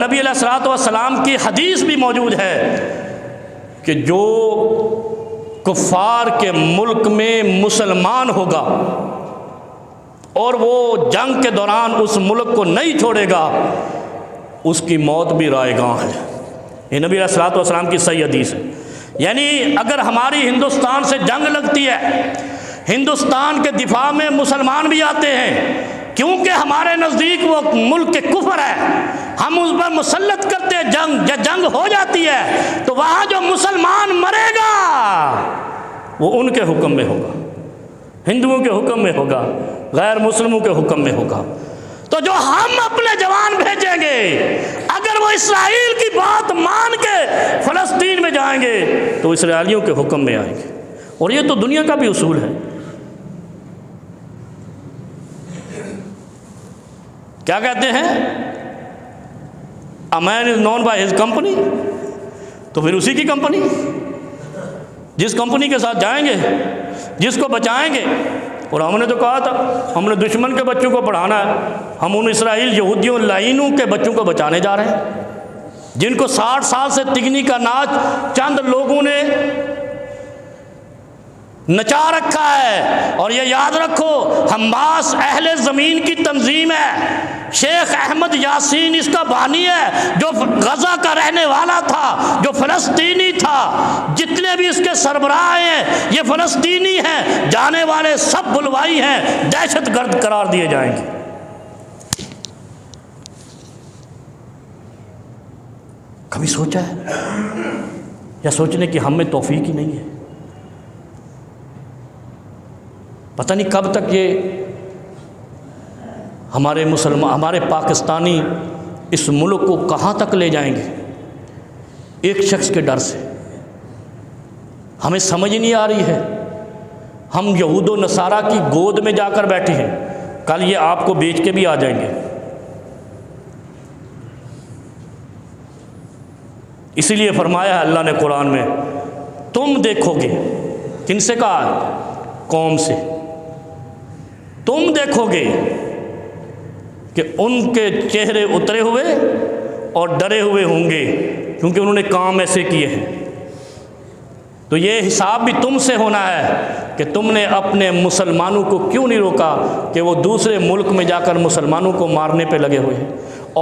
نبی علیہ الصلوۃ والسلام کی حدیث بھی موجود ہے کہ جو کفار کے ملک میں مسلمان ہوگا اور وہ جنگ کے دوران اس ملک کو نہیں چھوڑے گا، اس کی موت بھی رائگاں ہے۔ یہ نبی علیہ الصلوۃ والسلام کی صحیح حدیث ہے۔ یعنی اگر ہماری ہندوستان سے جنگ لگتی ہے، ہندوستان کے دفاع میں مسلمان بھی آتے ہیں، کیونکہ ہمارے نزدیک وہ ملک کے کفر ہے، ہم اس پر مسلط کرتے ہیں جنگ ہو جاتی ہے، تو وہاں جو مسلمان مرے گا وہ ان کے حکم میں ہوگا، ہندوؤں کے حکم میں ہوگا، غیر مسلموں کے حکم میں ہوگا۔ تو جو ہم اپنے جوان بھیجیں گے، اگر وہ اسرائیل کی بات مان کے فلسطین میں جائیں گے تو اسرائیلیوں کے حکم میں آئیں گے، اور یہ تو دنیا کا بھی اصول ہے۔ کیا کہتے ہیں؟ A man is known by his company، تو پھر اسی کی کمپنی، جس کمپنی کے ساتھ جائیں گے، جس کو بچائیں گے۔ اور ہم نے تو کہا تھا ہم نے دشمن کے بچوں کو پڑھانا ہے، ہم ان اسرائیل یہودیوں لائینوں کے بچوں کو بچانے جا رہے ہیں، جن کو 60 سال سے تگنی کا ناچ چند لوگوں نے نچا رکھا ہے۔ اور یہ یاد رکھو، حماس اہل زمین کی تنظیم ہے، شیخ احمد یاسین اس کا بانی ہے، جو غزہ کا رہنے والا تھا، جو فلسطینی تھا۔ جتنے بھی اس کے سربراہ ہیں یہ فلسطینی ہیں، جانے والے سب بلوائی ہیں، دہشت گرد قرار دیے جائیں گے۔ کبھی سوچا ہے یا سوچنے کی ہم میں توفیق ہی نہیں ہے؟ پتہ نہیں کب تک یہ ہمارے پاکستانی اس ملک کو کہاں تک لے جائیں گے، ایک شخص کے ڈر سے۔ ہمیں سمجھ نہیں آ رہی ہے، ہم یہود و نصارہ کی گود میں جا کر بیٹھے ہیں، کل یہ آپ کو بیچ کے بھی آ جائیں گے۔ اسی لیے فرمایا ہے اللہ نے قرآن میں، تم دیکھو گے، کن سے کہا ہے؟ قوم سے۔ تم دیکھو گے کہ ان کے چہرے اترے ہوئے اور ڈرے ہوئے ہوں گے، کیونکہ انہوں نے کام ایسے کیے ہیں۔ تو یہ حساب بھی تم سے ہونا ہے کہ تم نے اپنے مسلمانوں کو کیوں نہیں روکا کہ وہ دوسرے ملک میں جا کر مسلمانوں کو مارنے پہ لگے ہوئے ہیں،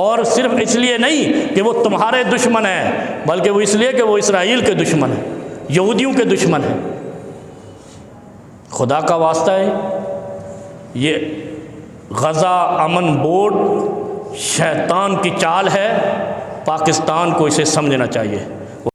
اور صرف اس لیے نہیں کہ وہ تمہارے دشمن ہیں، بلکہ وہ اس لیے کہ وہ اسرائیل کے دشمن ہیں، یہودیوں کے دشمن ہیں۔ خدا کا واسطہ ہے، یہ غزہ امن بورڈ شیطان کی چال ہے، پاکستان کو اسے سمجھنا چاہیے۔